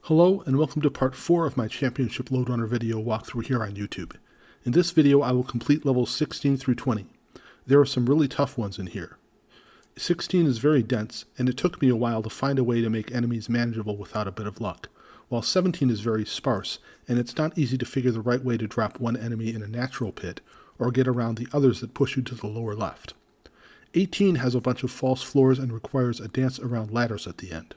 Hello and welcome to part 4 of my Championship Lode Runner video walkthrough here on YouTube. In this video I will complete levels 16 through 20. There are some really tough ones in here. 16 is very dense, and it took me a while to find a way to make enemies manageable without a bit of luck, while 17 is very sparse, and it's not easy to figure the right way to drop one enemy in a natural pit, or get around the others that push you to the lower left. 18 has a bunch of false floors and requires a dance around ladders at the end.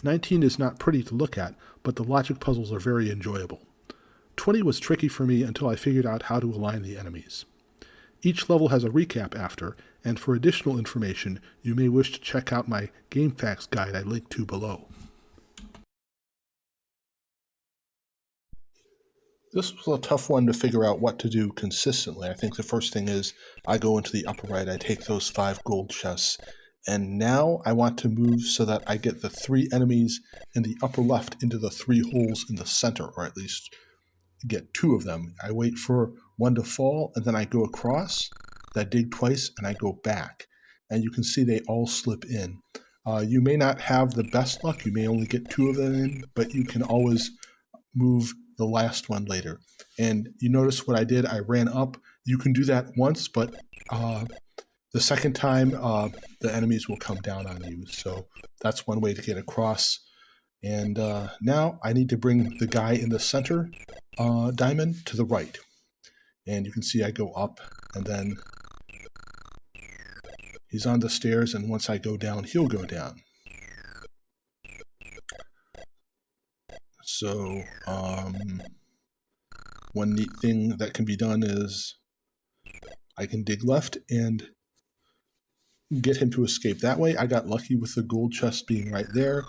19 is not pretty to look at, but the logic puzzles are very enjoyable. 20 was tricky for me until I figured out how to align the enemies. Each level has a recap after, and for additional information, you may wish to check out my Game Facts guide I linked to below. This was a tough one to figure out what to do consistently. I think the first thing is I go into the upper right, I take those 5 gold chests, and now I want to move so that I get the 3 enemies in the upper left into the 3 holes in the center, or at least get 2 of them. I wait for one to fall, and then I go across, I dig twice, and I go back. And you can see they all slip in. You may not have the best luck, you may only get 2 of them in, but you can always move the last one later. And you notice what I did, I ran up. You can do that once, but the second time, the enemies will come down on you. So that's one way to get across. And now I need to bring the guy in the center diamond to the right. And you can see I go up, and then he's on the stairs, and once I go down, he'll go down. So one neat thing that can be done is I can dig left and get him to escape that way. I got lucky with the gold chest being right there.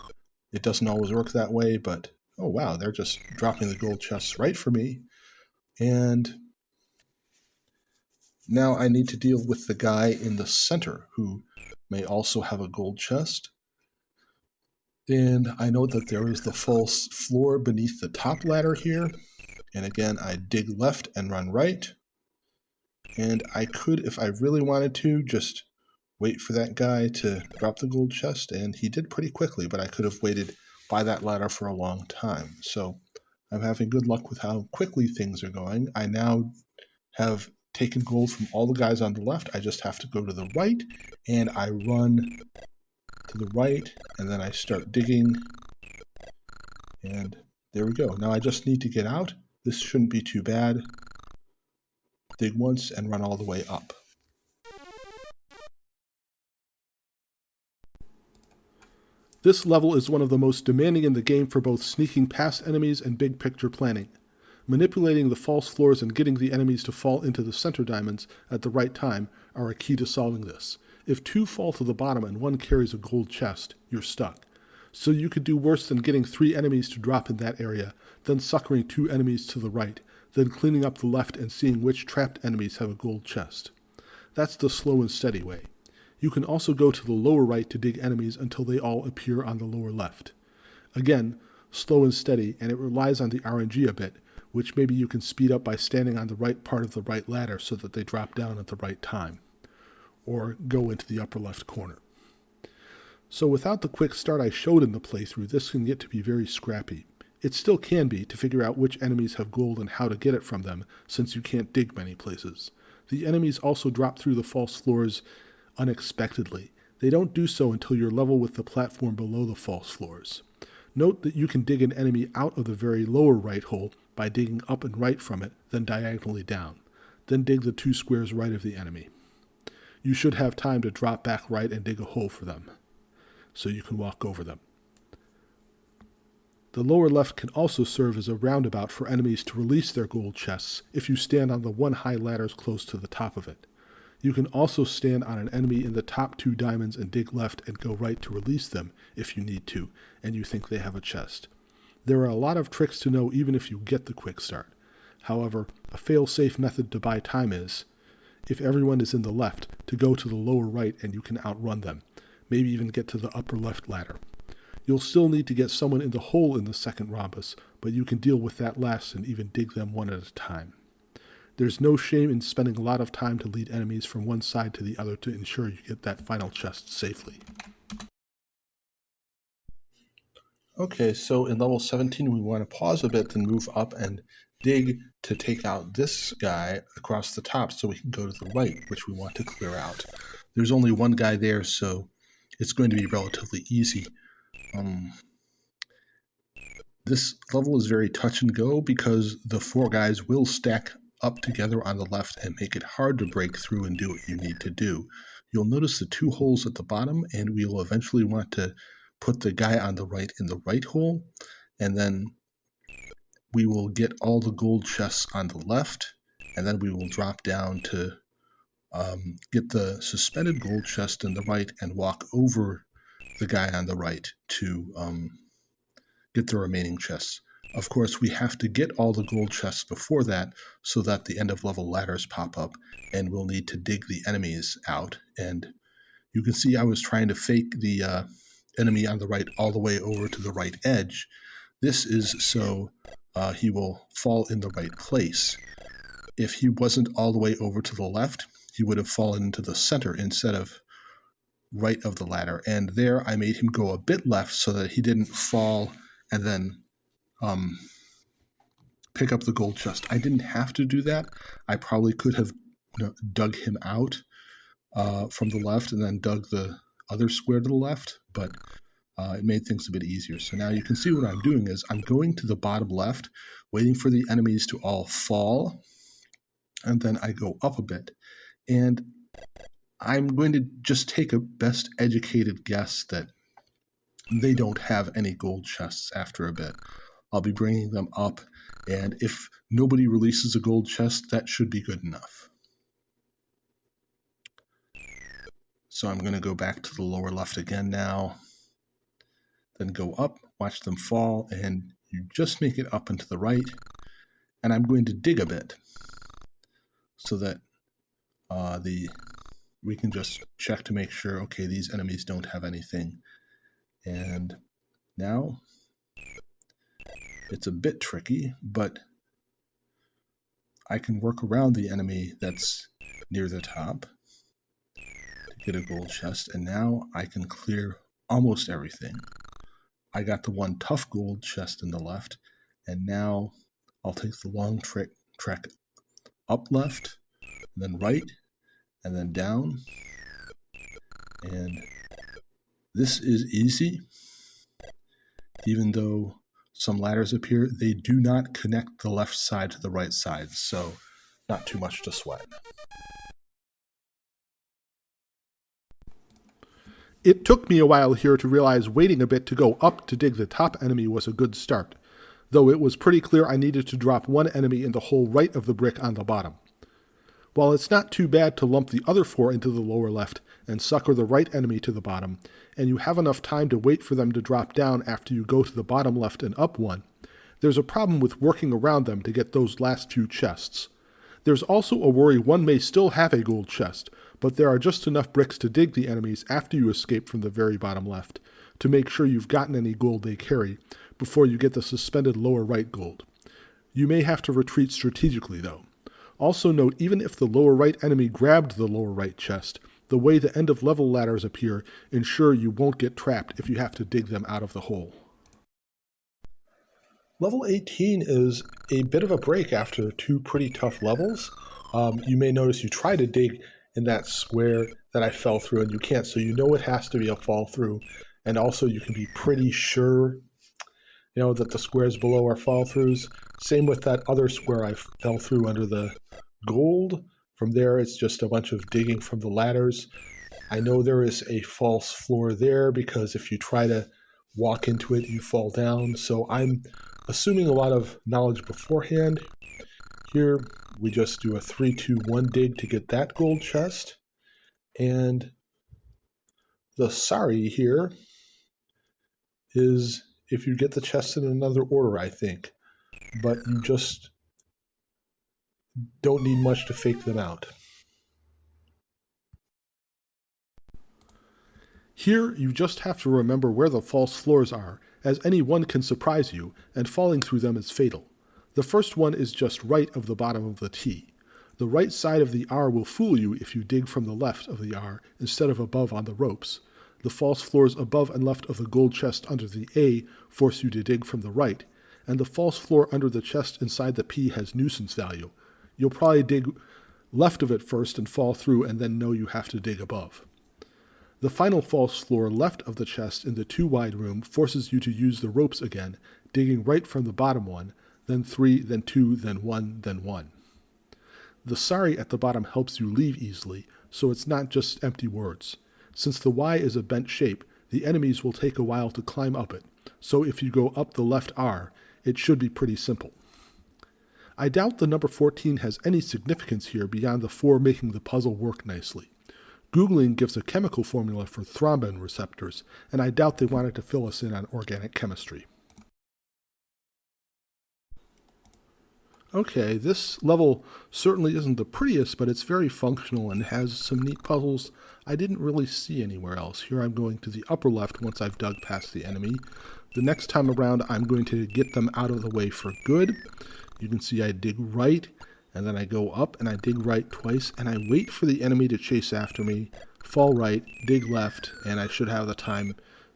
It doesn't always work that way, but oh wow, they're just dropping the gold chests right for me. And now I need to deal with the guy in the center who may also have a gold chest. And I know that there is the false floor beneath the top ladder here. And again, I dig left and run right. And I could, if I really wanted to, just wait for that guy to drop the gold chest, and he did pretty quickly, but I could have waited by that ladder for a long time. So I'm having good luck with how quickly things are going. I now have taken gold from all the guys on the left. I just have to go to the right, and I run to the right, and then I start digging, and there we go. Now I just need to get out. This shouldn't be too bad. Dig once and run all the way up. This level is one of the most demanding in the game for both sneaking past enemies and big picture planning. Manipulating the false floors and getting the enemies to fall into the center diamonds at the right time are a key to solving this. If 2 fall to the bottom and 1 carries a gold chest, you're stuck. So you could do worse than getting 3 enemies to drop in that area, then suckering 2 enemies to the right, then cleaning up the left and seeing which trapped enemies have a gold chest. That's the slow and steady way. You can also go to the lower right to dig enemies until they all appear on the lower left. Again, slow and steady, and it relies on the RNG a bit, which maybe you can speed up by standing on the right part of the right ladder so that they drop down at the right time, or go into the upper left corner. So without the quick start I showed in the playthrough, this can get to be very scrappy. It still can be to figure out which enemies have gold and how to get it from them, since you can't dig many places. The enemies also drop through the false floors unexpectedly. They don't do so until you're level with the platform below the false floors. Note that you can dig an enemy out of the very lower right hole by digging up and right from it, then diagonally down. Then dig the 2 squares right of the enemy. You should have time to drop back right and dig a hole for them, so you can walk over them. The lower left can also serve as a roundabout for enemies to release their gold chests if you stand on the 1 high ladders close to the top of it. You can also stand on an enemy in the top 2 diamonds and dig left and go right to release them if you need to, and you think they have a chest. There are a lot of tricks to know even if you get the quick start. However, a fail-safe method to buy time is, if everyone is in the left, to go to the lower right and you can outrun them, maybe even get to the upper left ladder. You'll still need to get someone in the hole in the second rhombus, but you can deal with that last and even dig them one at a time. There's no shame in spending a lot of time to lead enemies from one side to the other to ensure you get that final chest safely. Okay, so in level 17, we want to pause a bit, then move up and dig to take out this guy across the top so we can go to the right, which we want to clear out. There's only one guy there, so it's going to be relatively easy. This level is very touch and go because the four guys will stack up together on the left and make it hard to break through and do what you need to do. You'll notice the two holes at the bottom, and we will eventually want to put the guy on the right in the right hole, and then we will get all the gold chests on the left, and then we will drop down to get the suspended gold chest in the right and walk over the guy on the right to get the remaining chests. Of course, we have to get all the gold chests before that so that the end of level ladders pop up, and we'll need to dig the enemies out. And you can see I was trying to fake the enemy on the right all the way over to the right edge. This is so he will fall in the right place. If he wasn't all the way over to the left, he would have fallen into the center instead of right of the ladder. And there I made him go a bit left so that he didn't fall and then pick up the gold chest. I didn't have to do that. I probably could have dug him out from the left and then dug the other square to the left, but it made things a bit easier. So now you can see what I'm doing is I'm going to the bottom left, waiting for the enemies to all fall, and then I go up a bit. And I'm going to just take a best educated guess that they don't have any gold chests after a bit. I'll be bringing them up, and if nobody releases a gold chest, that should be good enough. So I'm going to go back to the lower left again now, then go up, watch them fall, and you just make it up and to the right. And I'm going to dig a bit so that we can just check to make sure, okay, these enemies don't have anything. And now it's a bit tricky, but I can work around the enemy that's near the top to get a gold chest, and now I can clear almost everything. I got the one tough gold chest in the left, and now I'll take the long trek up left, and then right, and then down. And this is easy. Even though some ladders appear, they do not connect the left side to the right side, so not too much to sweat. It took me a while here to realize waiting a bit to go up to dig the top enemy was a good start, though it was pretty clear I needed to drop one enemy in the hole right of the brick on the bottom. While it's not too bad to lump the other four into the lower left and sucker the right enemy to the bottom, and you have enough time to wait for them to drop down after you go to the bottom left and up one, there's a problem with working around them to get those last two chests. There's also a worry one may still have a gold chest, but there are just enough bricks to dig the enemies after you escape from the very bottom left to make sure you've gotten any gold they carry before you get the suspended lower right gold. You may have to retreat strategically though. Also note, even if the lower right enemy grabbed the lower right chest, the way the end of level ladders appear ensure you won't get trapped if you have to dig them out of the hole. Level 18 is a bit of a break after two pretty tough levels. You may notice you try to dig in that square that I fell through and you can't, so you know it has to be a fall through. And also you can be pretty sure that the squares below are fall throughs. Same with that other square I fell through under the gold. From there, it's just a bunch of digging from the ladders. I know there is a false floor there because if you try to walk into it, you fall down. So I'm assuming a lot of knowledge beforehand. Here, we just do a 3-2-1 dig to get that gold chest. And the sorry here is if you get the chests in another order, I think. But you just don't need much to fake them out. Here, you just have to remember where the false floors are, as any one can surprise you, and falling through them is fatal. The first one is just right of the bottom of the T. The right side of the R will fool you if you dig from the left of the R instead of above on the ropes. The false floors above and left of the gold chest under the A force you to dig from the right, and the false floor under the chest inside the P has nuisance value. You'll probably dig left of it first and fall through and then know you have to dig above. The final false floor left of the chest in the 2 wide room forces you to use the ropes again, digging right from the bottom one, then 3, then 2, then 1, then 1. The sorry at the bottom helps you leave easily, so it's not just empty words. Since the Y is a bent shape, the enemies will take a while to climb up it, so if you go up the left R, it should be pretty simple. I doubt the number 14 has any significance here beyond the 4 making the puzzle work nicely. Googling gives a chemical formula for thrombin receptors, and I doubt they wanted to fill us in on organic chemistry. Okay, this level certainly isn't the prettiest, but it's very functional and has some neat puzzles I didn't really see anywhere else. Here I'm going to the upper left once I've dug past the enemy. The next time around I'm going to get them out of the way for good. You can see I dig right, and then I go up and I dig right twice, and I wait for the enemy to chase after me, fall right, dig left, and I should have the time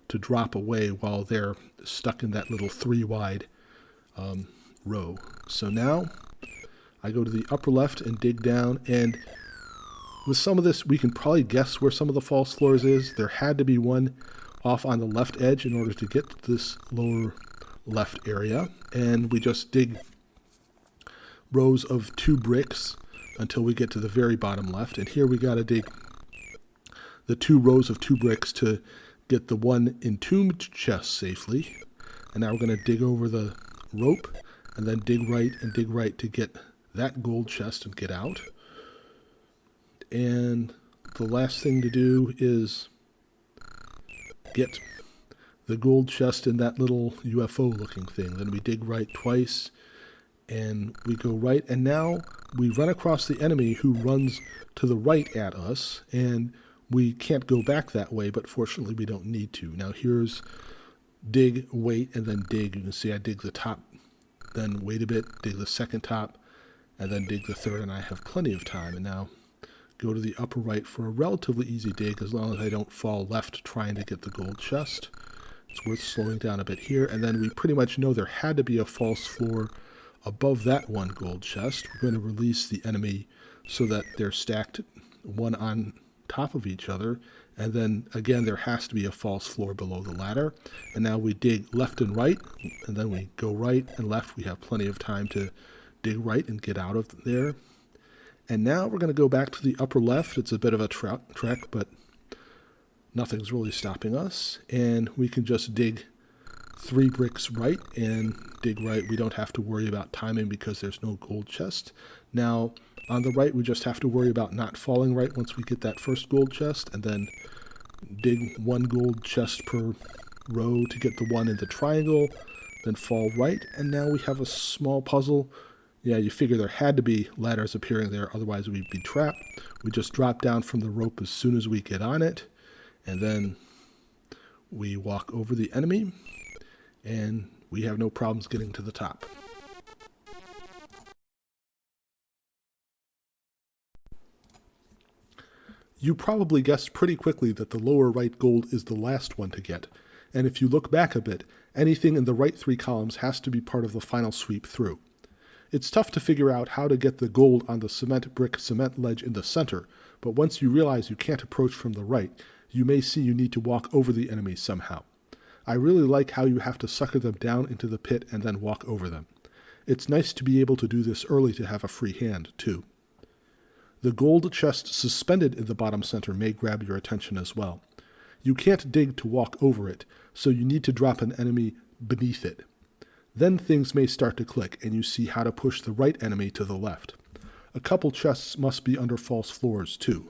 to drop away while they're stuck in that little 3 wide row. So now I go to the upper left and dig down, and with some of this we can probably guess where some of the false floors is. There had to be one off on the left edge in order to get to this lower left area, and we just dig rows of 2 bricks until we get to the very bottom left, and here we got to dig the 2 rows of 2 bricks to get the 1 entombed chest safely. And now we're going to dig over the rope and then dig right to get that gold chest and get out. And the last thing to do is get the gold chest in that little UFO looking thing. Then we dig right twice and we go right, and now we run across the enemy who runs to the right at us, and we can't go back that way, but fortunately we don't need to. Now here's dig, wait, and then dig. You can see I dig the top, then wait a bit, dig the second top, and then dig the third, and I have plenty of time. And now go to the upper right for a relatively easy dig, as long as I don't fall left trying to get the gold chest. It's worth slowing down a bit here, and then we pretty much know there had to be a false floor above that 1 gold chest. We're going to release the enemy so that they're stacked one on top of each other, and then again there has to be a false floor below the ladder. And now we dig left and right, and then we go right and left. We have plenty of time to dig right and get out of there. And now we're going to go back to the upper left. It's a bit of a trek, but nothing's really stopping us, and we can just dig 3 bricks right and dig right. We don't have to worry about timing because there's no gold chest. Now on the right we just have to worry about not falling right once we get that first gold chest, and then dig 1 gold chest per row to get the 1 in the triangle, then fall right, and now we have a small puzzle. Yeah, you figure there had to be ladders appearing there, otherwise we'd be trapped. We just drop down from the rope as soon as we get on it, and then we walk over the enemy, and we have no problems getting to the top. You probably guessed pretty quickly that the lower right gold is the last one to get, and if you look back a bit, anything in the right 3 columns has to be part of the final sweep through. It's tough to figure out how to get the gold on the cement brick cement ledge in the center, but once you realize you can't approach from the right, you may see you need to walk over the enemy somehow. I really like how you have to sucker them down into the pit and then walk over them. It's nice to be able to do this early to have a free hand, too. The gold chest suspended in the bottom center may grab your attention as well. You can't dig to walk over it, so you need to drop an enemy beneath it. Then things may start to click, and you see how to push the right enemy to the left. A couple chests must be under false floors, too.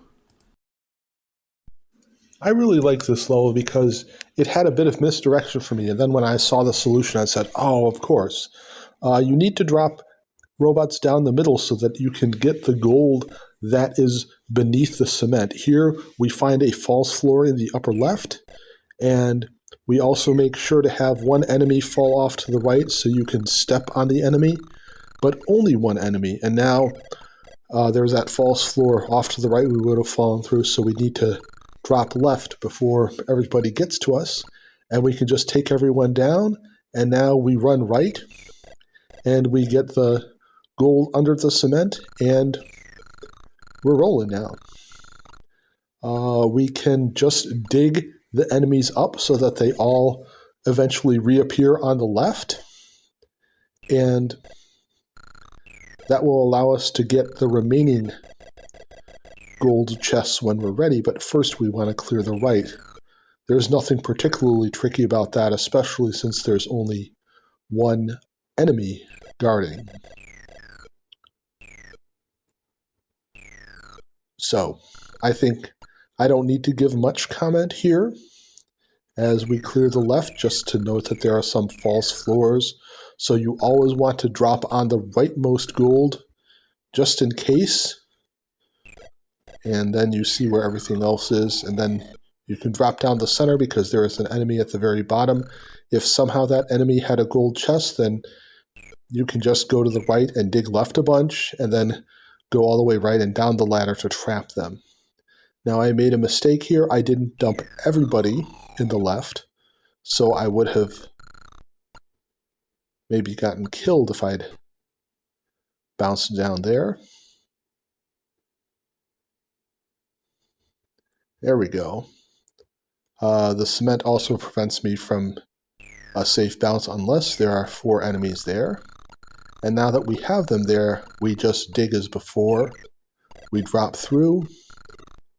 I really like this level because it had a bit of misdirection for me, and then when I saw the solution I said, oh, of course. You need to drop robots down the middle so that you can get the gold that is beneath the cement. Here we find a false floor in the upper left, and we also make sure to have 1 enemy fall off to the right so you can step on the enemy, but only 1 enemy. And now there's that false floor off to the right we would have fallen through, so we need to drop left before everybody gets to us, and we can just take everyone down, and now we run right, and we get the gold under the cement, and we're rolling now. We can just dig the enemies up so that they all eventually reappear on the left, and that will allow us to get the remaining gold chests when we're ready, but first we want to clear the right. There's nothing particularly tricky about that, especially since there's only one enemy guarding. So, I think I don't need to give much comment here as we clear the left, just to note that there are some false floors. So you always want to drop on the rightmost gold just in case. And then you see where everything else is. And then you can drop down the center because there is an enemy at the very bottom. If somehow that enemy had a gold chest, then you can just go to the right and dig left a bunch and then go all the way right and down the ladder to trap them. Now I made a mistake here. I didn't dump everybody in the left, so I would have maybe gotten killed if I'd bounced down there. There we go. The cement also prevents me from a safe bounce unless there are 4 enemies there. And now that we have them there, we just dig as before. We drop through,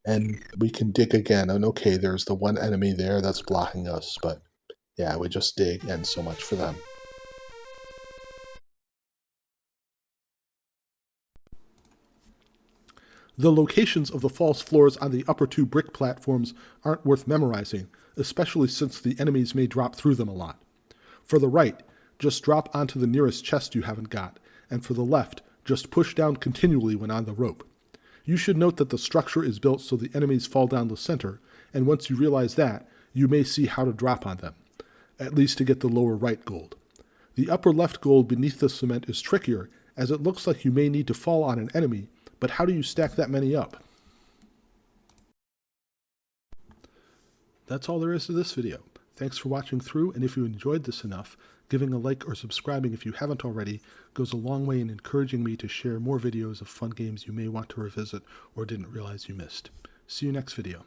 and we can dig again. And okay, there's the one enemy there that's blocking us, but yeah, we just dig, and so much for them. The locations of the false floors on the upper 2 brick platforms aren't worth memorizing, especially since the enemies may drop through them a lot. For the right, just drop onto the nearest chest you haven't got, and for the left, just push down continually when on the rope. You should note that the structure is built so the enemies fall down the center, and once you realize that, you may see how to drop on them, at least to get the lower right gold. The upper left gold beneath the cement is trickier, as it looks like you may need to fall on an enemy, but how do you stack that many up? That's all there is to this video. Thanks for watching through, and if you enjoyed this enough, giving a like or subscribing if you haven't already goes a long way in encouraging me to share more videos of fun games you may want to revisit or didn't realize you missed. See you next video.